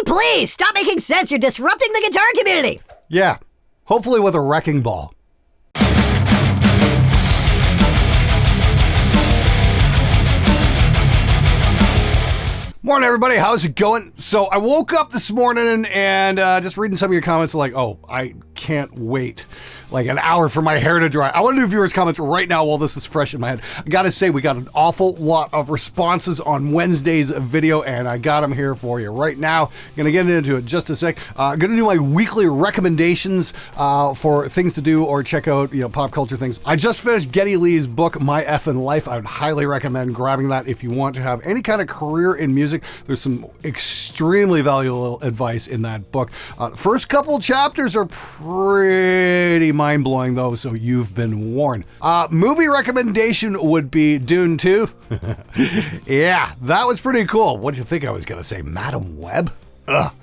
please, stop making sense. You're disrupting the guitar community. Yeah, hopefully with a wrecking ball. Morning, everybody. How's it going? So I woke up this morning and just reading some of your comments like, oh, I can't wait like an hour for my hair to dry. I want to do viewers' comments right now while this is fresh in my head. I got to say, we got an awful lot of responses on Wednesday's video, and I got them here for you right now. Going to get into it just a sec. Going to do my weekly recommendations for things to do or check out, pop culture things. I just finished Geddy Lee's book, My Effin' Life. I would highly recommend grabbing that if you want to have any kind of career in music. There's some extremely valuable advice in that book. The first couple chapters are pretty mind-blowing, though, so you've been warned. Movie recommendation would be Dune 2. Yeah, that was pretty cool. What do you think I was going to say? Madam Web? Ugh.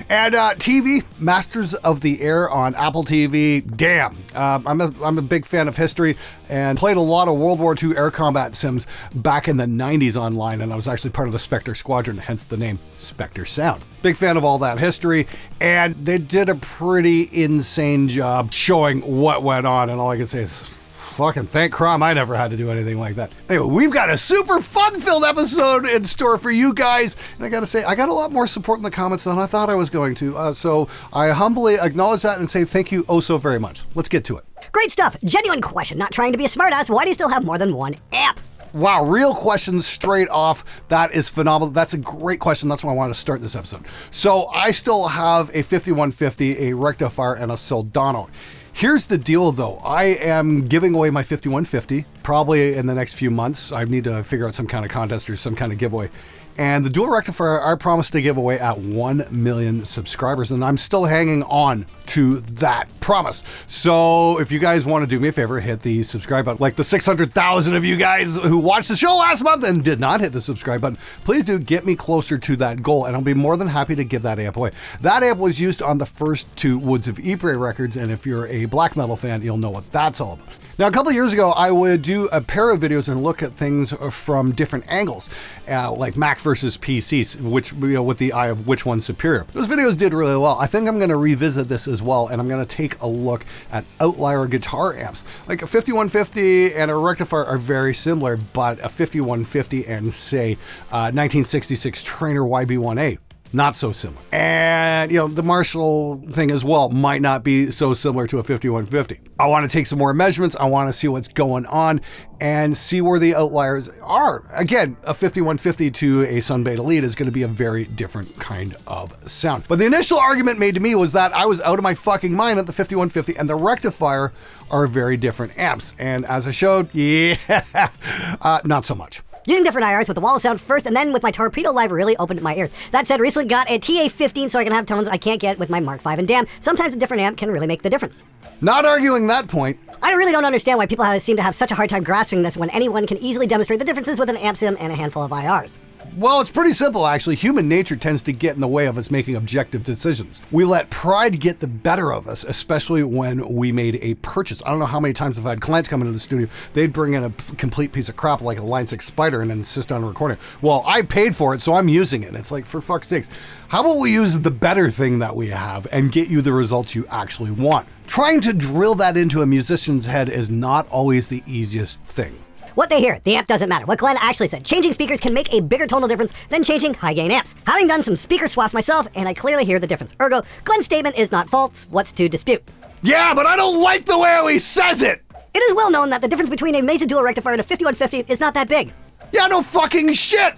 And TV, Masters of the Air on Apple TV. Damn, I'm a big fan of history and played a lot of World War II air combat sims back in the 90s online, and I was actually part of the Spectre squadron, hence the name Spectre Sound. Big fan of all that history, and they did a pretty insane job showing what went on, and all I can say is, fucking thank Crom, I never had to do anything like that. Anyway, we've got a super fun-filled episode in store for you guys. And I gotta say, I got a lot more support in the comments than I thought I was going to. So I humbly acknowledge that and say thank you oh so very much. Let's get to it. Great stuff. Genuine question. Not trying to be a smartass. Why do you still have more than one amp? Wow, real questions straight off. That is phenomenal. That's a great question. That's why I want to start this episode. So I still have a 5150, a rectifier, and a Soldano. Here's the deal, though. I am giving away my 5150 probably in the next few months. I need to figure out some kind of contest or some kind of giveaway. And the dual rectifier, I promised to give away at 1 million subscribers, and I'm still hanging on to that promise. So if you guys want to do me a favor, hit the subscribe button. Like the 600,000 of you guys who watched the show last month and did not hit the subscribe button, please do get me closer to that goal, and I'll be more than happy to give that amp away. That amp was used on the first two Woods of Ypres records, and if you're a black metal fan, you'll know what that's all about. Now, a couple of years ago, I would do a pair of videos and look at things from different angles, like Mac versus PCs, which, with the eye of which one's superior. Those videos did really well. I think I'm going to revisit this as well, and I'm going to take a look at outlier guitar amps. Like a 5150 and a rectifier are very similar, but a 5150 and, say, 1966 Trainer YB1A, not so similar. And, the Marshall thing as well might not be so similar to a 5150. I want to take some more measurements. I want to see what's going on and see where the outliers are. Again, a 5150 to a Sun Beta Lead is going to be a very different kind of sound. But the initial argument made to me was that I was out of my fucking mind at the 5150 and the rectifier are very different amps. And as I showed, not so much. Using different IRs with the wall of sound first and then with my Torpedo Live really opened my ears. That said, recently got a TA15 so I can have tones I can't get with my Mark V, and damn, sometimes a different amp can really make the difference. Not arguing that point. I really don't understand why people seem to have such a hard time grasping this when anyone can easily demonstrate the differences with an amp sim and a handful of IRs. Well, it's pretty simple, actually. Human nature tends to get in the way of us making objective decisions. We let pride get the better of us, especially when we made a purchase. I don't know how many times I've had clients come into the studio, they'd bring in a complete piece of crap like a Line 6 Spider and insist on recording. Well, I paid for it, so I'm using it. It's like, for fuck's sakes, how about we use the better thing that we have and get you the results you actually want? Trying to drill that into a musician's head is not always the easiest thing. What they hear, the amp doesn't matter. What Glenn actually said, changing speakers can make a bigger tonal difference than changing high-gain amps. Having done some speaker swaps myself, and I clearly hear the difference. Ergo, Glenn's statement is not false. What's to dispute? Yeah, but I don't like the way he says it! It is well known that the difference between a Mesa Dual Rectifier and a 5150 is not that big. Yeah, no fucking shit!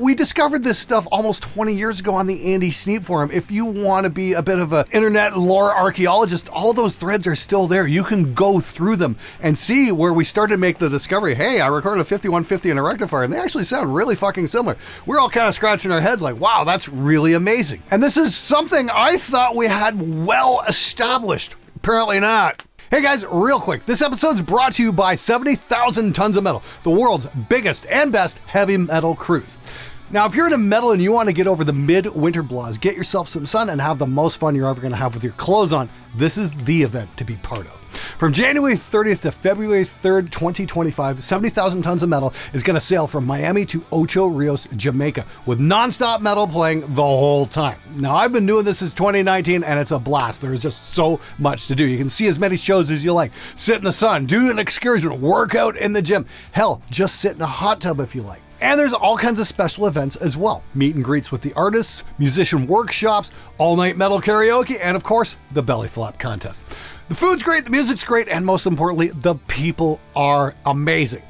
We discovered this stuff almost 20 years ago on the Andy Sneap forum. If you want to be a bit of an internet lore archaeologist, all those threads are still there. You can go through them and see where we started to make the discovery. Hey, I recorded a 5150 and a rectifier, and they actually sound really fucking similar. We're all kind of scratching our heads like, wow, that's really amazing. And this is something I thought we had well established. Apparently not. Hey guys, real quick, this episode's brought to you by 70,000 Tons of Metal, the world's biggest and best heavy metal cruise. Now, if you're into metal and you want to get over the mid-winter blahs, get yourself some sun and have the most fun you're ever going to have with your clothes on, this is the event to be part of. From January 30th to February 3rd, 2025, 70,000 tons of metal is going to sail from Miami to Ocho Rios, Jamaica, with non-stop metal playing the whole time. Now, I've been doing this since 2019, and it's a blast. There is just so much to do. You can see as many shows as you like. Sit in the sun, do an excursion, work out in the gym. Hell, just sit in a hot tub if you like. And there's all kinds of special events as well. Meet and greets with the artists, musician workshops, all-night metal karaoke, and of course, the belly flop contest. The food's great, the music's great, and most importantly, the people are amazing.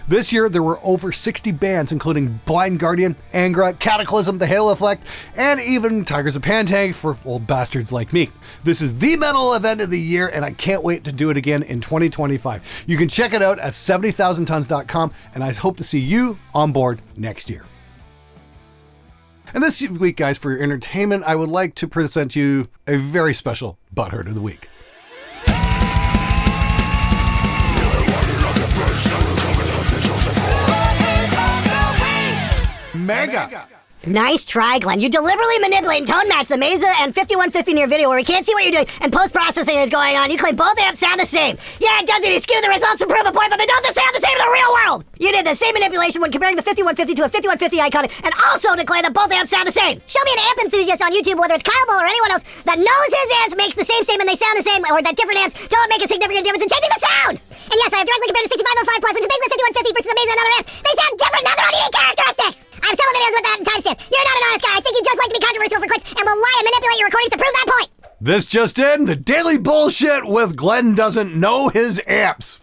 This year, there were over 60 bands, including Blind Guardian, Angra, Cataclysm, The Halo Effect, and even Tigers of Pantang for old bastards like me. This is the metal event of the year, and I can't wait to do it again in 2025. You can check it out at 70,000tons.com, and I hope to see you on board next year. And this week, guys, for your entertainment, I would like to present you a very special Butthurt of the Week. Mega. Nice try, Glenn. You deliberately manipulate and tone match the Mesa and 5150 in your video where we can't see what you're doing and post-processing is going on. You claim both amps sound the same. Yeah, it does it. You skew the results to prove a point, but they don't sound the same in the real world. You did the same manipulation when comparing the 5150 to a 5150 icon and also declare that both amps sound the same. Show me an amp enthusiast on YouTube, whether it's Kyle Bull or anyone else, that knows his amps makes the same statement, they sound the same, or that different amps don't make a significant difference in changing the sound. And yes, I have directly compared the 6505 Plus, which is basically 5150 versus the Mesa and other amps. They sound different now, their own unique characteristics. I have several videos with that and timestamps. You're not an honest guy. I think you just like to be controversial for clicks and will lie and manipulate your recordings to prove that point. This just in, the daily bullshit with Glenn doesn't know his amps.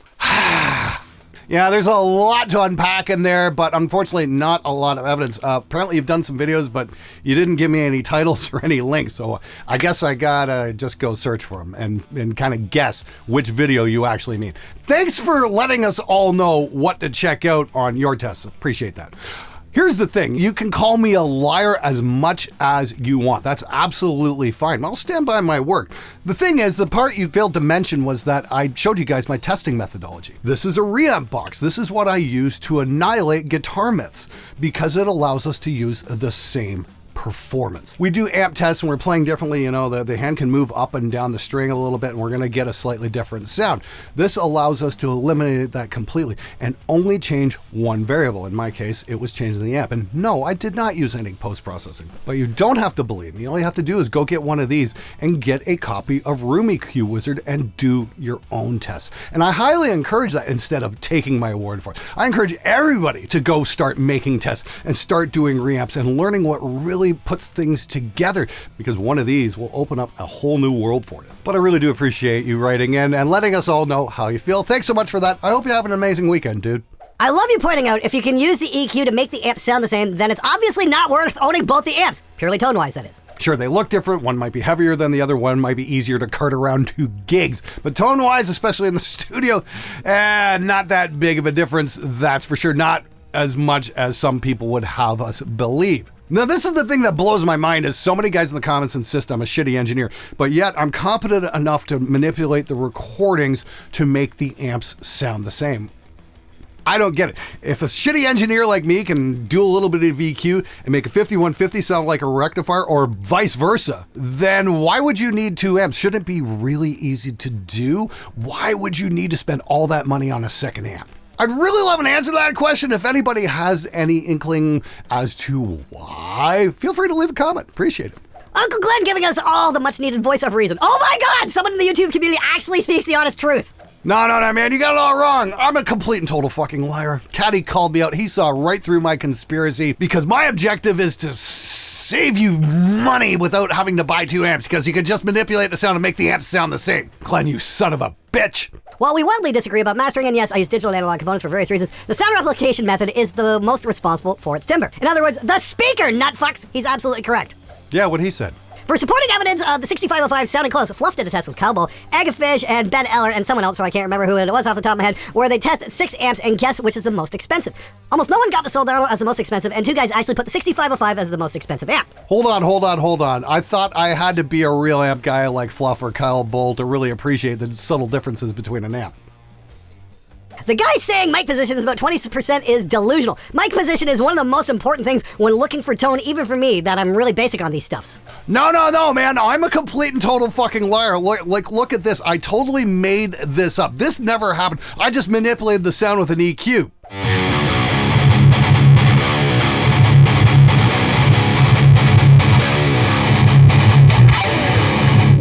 Yeah, there's a lot to unpack in there, but unfortunately not a lot of evidence. Apparently you've done some videos, but you didn't give me any titles or any links, so I guess I gotta just go search for them and kind of guess which video you actually mean. Thanks for letting us all know what to check out on your tests. Appreciate that. Here's the thing, you can call me a liar as much as you want. That's absolutely fine. I'll stand by my work. The thing is, the part you failed to mention was that I showed you guys my testing methodology. This is a reamp box. This is what I use to annihilate guitar myths because it allows us to use the same performance. We do amp tests and we're playing differently. You know, the hand can move up and down the string a little bit and we're going to get a slightly different sound. This allows us to eliminate that completely and only change one variable. In my case, it was changing the amp. And no, I did not use any post-processing. But you don't have to believe me. All you have to do is go get one of these and get a copy of Room EQ Wizard and do your own tests. And I highly encourage that instead of taking my word for it. I encourage everybody to go start making tests and start doing reamps and learning what really puts things together, because one of these will open up a whole new world for you. But I really do appreciate you writing in and letting us all know how you feel. Thanks so much for that. I hope you have an amazing weekend, dude. I love you pointing out if you can use the EQ to make the amps sound the same, then it's obviously not worth owning both the amps. Purely tone-wise, that is. Sure, they look different. One might be heavier than the other. One might be easier to cart around to gigs. But tone-wise, especially in the studio, not that big of a difference. That's for sure. Not as much as some people would have us believe. Now, this is the thing that blows my mind is so many guys in the comments insist I'm a shitty engineer, but yet I'm competent enough to manipulate the recordings to make the amps sound the same. I don't get it. If a shitty engineer like me can do a little bit of EQ and make a 5150 sound like a rectifier or vice versa, then why would you need two amps? Shouldn't it be really easy to do? Why would you need to spend all that money on a second amp? I'd really love an answer to that question. If anybody has any inkling as to why, feel free to leave a comment. Appreciate it. Uncle Glenn giving us all the much needed voice of reason. Oh my God, someone in the YouTube community actually speaks the honest truth. No, man, you got it all wrong. I'm a complete and total fucking liar. Caddy called me out. He saw right through my conspiracy because my objective is to save you money without having to buy two amps because you could just manipulate the sound and make the amps sound the same. Glenn, you son of a bitch. While we wildly disagree about mastering, and yes, I use digital and analog components for various reasons, the sound replication method is the most responsible for its timbre. In other words, the speaker, nutfucks. He's absolutely correct. Yeah, what he said. For supporting evidence of the 6505 sounding close, Fluff did a test with Cowboy, Agafish, and Ben Eller, and someone else, so I can't remember who it was off the top of my head, where they test 6 amps and guess which is the most expensive. Almost no one got the Soldano as the most expensive, and 2 guys actually put the 6505 as the most expensive amp. Hold on. I thought I had to be a real amp guy like Fluff or Kyle Bull to really appreciate the subtle differences between an amp. The guy saying mic position is about 20% is delusional. Mic position is one of the most important things when looking for tone, even for me, that I'm really basic on these stuffs. No, man. I'm a complete and total fucking liar. Look at this. I totally made this up. This never happened. I just manipulated the sound with an EQ.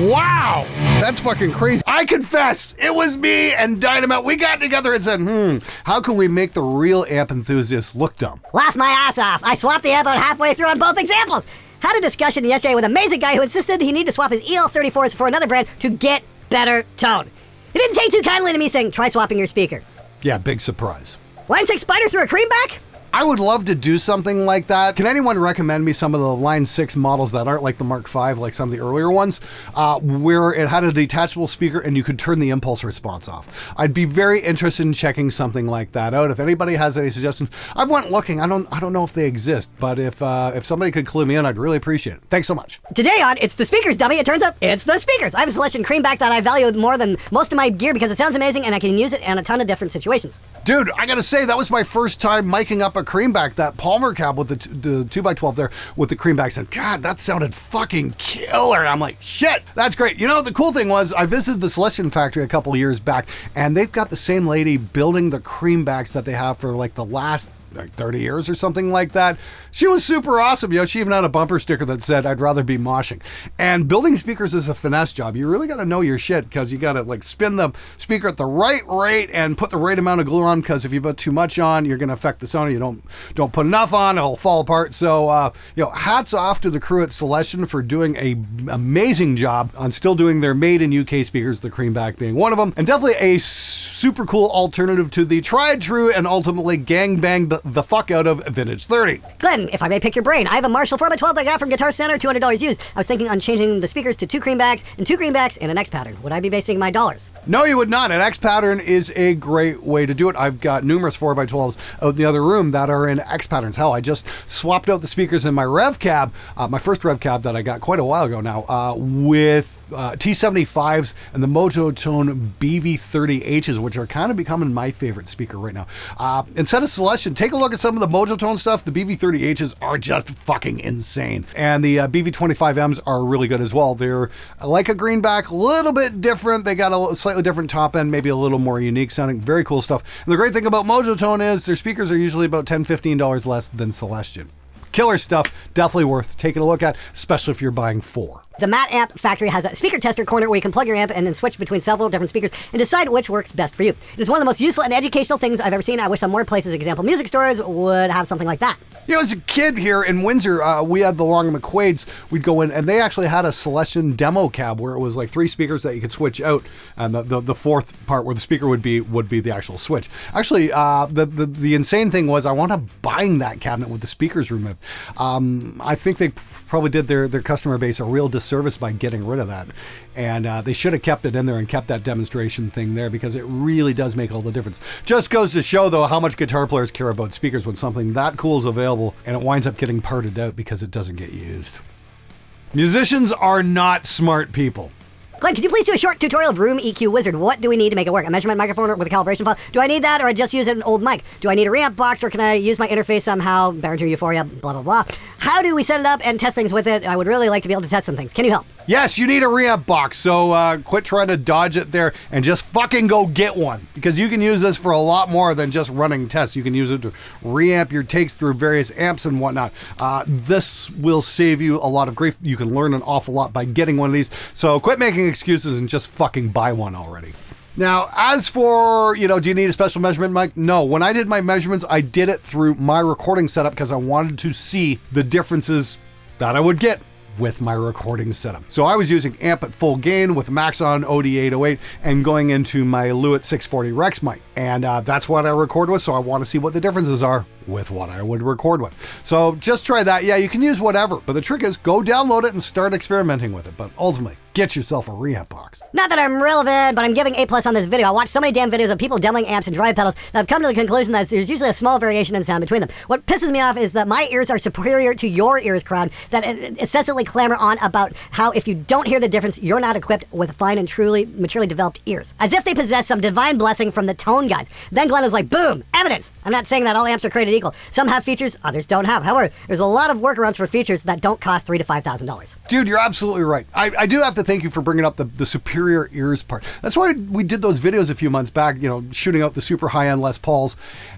Wow, that's fucking crazy. I confess, it was me and Dynamite. We got together and said, how can we make the real amp enthusiasts look dumb? Laugh my ass off. I swapped the amp out halfway through on both examples. Had a discussion yesterday with an amazing guy who insisted he needed to swap his EL34s for another brand to get better tone. He didn't take too kindly to me saying, try swapping your speaker. Yeah, big surprise. Line 6 Spider through a creamback? I would love to do something like that. Can anyone recommend me some of the Line 6 models that aren't like the Mark V, like some of the earlier ones, where it had a detachable speaker and you could turn the impulse response off? I'd be very interested in checking something like that out. If anybody has any suggestions, I went looking. I don't know if they exist, but if somebody could clue me in, I'd really appreciate it. Thanks so much. Today on It's the Speakers, Dummy, it turns out it's the speakers. I have a Celestion creamback that I value more than most of my gear because it sounds amazing and I can use it in a ton of different situations. Dude, I gotta say, that was my first time miking up a creamback. That Palmer cab with the 2x12 there with the creamback said, God, that sounded fucking killer. I'm like, shit, that's great. You know, the cool thing was I visited the Celestion factory a couple years back and they've got the same lady building the creambacks that they have for like the last 30 years or something like that. She was super awesome. You know, she even had a bumper sticker that said, I'd rather be moshing. And building speakers is a finesse job. You really got to know your shit because you got to like spin the speaker at the right rate and put the right amount of glue on, because if you put too much on, you're going to affect the sound. You don't put enough on, it'll fall apart. So, hats off to the crew at Celestion for doing a amazing job on still doing their made in UK speakers, the creamback being one of them, and definitely a super cool alternative to the tried, true, and ultimately gangbanged the fuck out of Vintage 30. Glenn, if I may pick your brain, I have a Marshall 4x12 that I got from Guitar Center, $200 used. I was thinking on changing the speakers to 2 creambacks and 2 greenbacks and an X pattern. Would I be wasting my dollars? No, you would not. An X pattern is a great way to do it. I've got numerous 4x12s out in the other room that are in X patterns. Hell, I just swapped out the speakers in my Rev cab, my first Rev cab that I got quite a while ago now, with T75s and the Mototone BV30Hs, which are kind of becoming my favorite speaker right now. Instead of Celestion, take a look at some of the Mototone stuff. The BV30Hs are just fucking insane. And the BV25Ms are really good as well. They're like a greenback, a little bit different. They got a slightly different top end, maybe a little more unique sounding. Very cool stuff. And the great thing about Mototone is their speakers are usually about $10, $15 less than Celestion. Killer stuff, definitely worth taking a look at, especially if you're buying 4. The Matt Amp factory has a speaker tester corner where you can plug your amp and then switch between several different speakers and decide which works best for you. It is one of the most useful and educational things I've ever seen. I wish some more places, example music stores, would have something like that. You know, as a kid here in Windsor, we had the Long McQuaid's. We'd go in, and they actually had a Celestion demo cab where it was like 3 speakers that you could switch out, and the fourth part where the speaker would be the actual switch. Actually, the insane thing was I wound up buying that cabinet with the speakers removed. I think they probably did their customer base a real disservice by getting rid of that, and they should have kept it in there and kept that demonstration thing there, because it really does make all the difference. Just goes to show, though, how much guitar players care about speakers when something that cool is available and it winds up getting parted out because it doesn't get used. Musicians are not smart people. Glenn, could you please do a short tutorial of Room EQ Wizard? What do we need to make it work? A measurement microphone with a calibration file? Do I need that, or I just use an old mic? Do I need a reamp box, or can I use my interface somehow? Behringer Euphoria, blah, blah, blah. How do we set it up and test things with it? I would really like to be able to test some things. Can you help? Yes, you need a reamp box, so quit trying to dodge it there and just fucking go get one, because you can use this for a lot more than just running tests. You can use it to reamp your takes through various amps and whatnot. This will save you a lot of grief. You can learn an awful lot by getting one of these, so quit making excuses and just fucking buy one already. Now, as for, do you need a special measurement mic? No. When I did my measurements, I did it through my recording setup because I wanted to see the differences that I would get with my recording setup. So I was using amp at full gain with Maxon OD808 and going into my Lewitt 640 Rex mic. And that's what I record with, so I want to see what the differences are with what I would record with. So just try that. Yeah, you can use whatever, but the trick is go download it and start experimenting with it. But ultimately, get yourself a reamp box. Not that I'm relevant, but I'm giving A+ on this video. I watched so many damn videos of people demoing amps and drive pedals that I've come to the conclusion that there's usually a small variation in sound between them. What pisses me off is that my ears are superior to your ears, crowd, that incessantly clamor on about how if you don't hear the difference, you're not equipped with fine and truly maturely developed ears. As if they possess some divine blessing from the tone gods. Then Glenn was like, boom, evidence. I'm not saying that all amps are created equal. Some have features, others don't have. However, there's a lot of workarounds for features that don't cost $3,000 to $5,000. Dude, you're absolutely right. I do have to thank you for bringing up the superior ears part. That's why we did those videos a few months back, shooting out the super high-end Les Pauls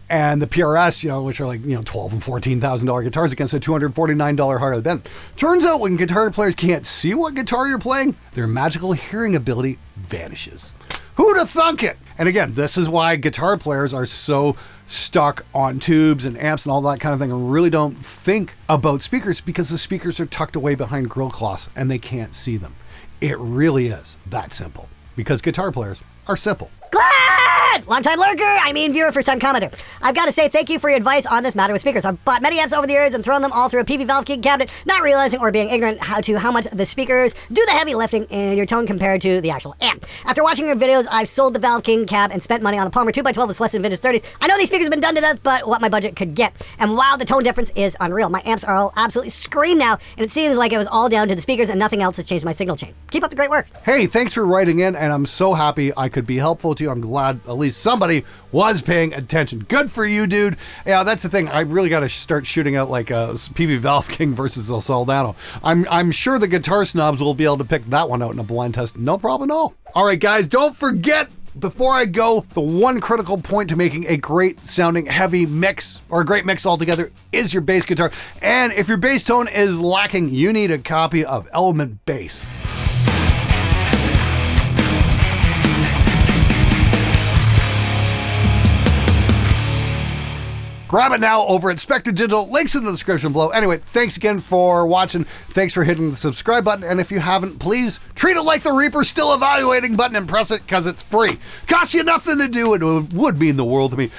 and the PRS, which are like, $12,000 and $14,000 guitars against a $249 Harley Benton. Turns out when guitar players can't see what guitar you're playing, their magical hearing ability vanishes. Who'd have thunk it? And again, this is why guitar players are so stuck on tubes and amps and all that kind of thing and really don't think about speakers, because the speakers are tucked away behind grill cloths and they can't see them. It really is that simple, because guitar players are simple. Glad! Long-time lurker, viewer, first-time commenter. I've got to say thank you for your advice on this matter with speakers. I've bought many amps over the years and thrown them all through a PV Valve King cabinet, not realizing or being ignorant how much the speakers do the heavy lifting in your tone compared to the actual amp. After watching your videos, I've sold the Valve King cab and spent money on a Palmer 2x12 with less than vintage 30s. I know these speakers have been done to death, but what my budget could get. And wow, the tone difference is unreal. My amps are all absolutely scream now, and it seems like it was all down to the speakers and nothing else has changed my signal chain. Keep up the great work. Hey, thanks for writing in, and I'm so happy I could be helpful to you. I'm glad at least somebody was paying attention. Good for you, dude. Yeah, that's the thing. I really got to start shooting out like a PV Valve King versus a Soldano. I'm sure the guitar snobs will be able to pick that one out in a blind test. No problem at all. All right, guys, don't forget, before I go, the one critical point to making a great sounding heavy mix, or a great mix altogether, is your bass guitar. And if your bass tone is lacking, you need a copy of Element Bass. Grab it now over at Spectre Digital. Links in the description below. Anyway, thanks again for watching. Thanks for hitting the subscribe button. And if you haven't, please treat it like the Reaper's still evaluating button and press it, because it's free. Costs you nothing to do. It would mean the world to me.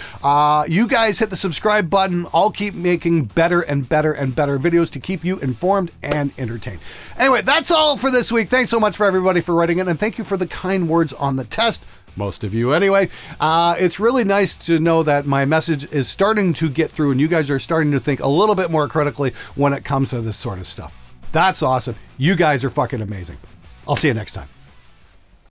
You guys hit the subscribe button. I'll keep making better and better and better videos to keep you informed and entertained. Anyway, that's all for this week. Thanks so much for everybody for writing in, and thank you for the kind words on the test. Most of you anyway. It's really nice to know that my message is starting to get through and you guys are starting to think a little bit more critically when it comes to this sort of stuff. That's awesome. You guys are fucking amazing. I'll see you next time.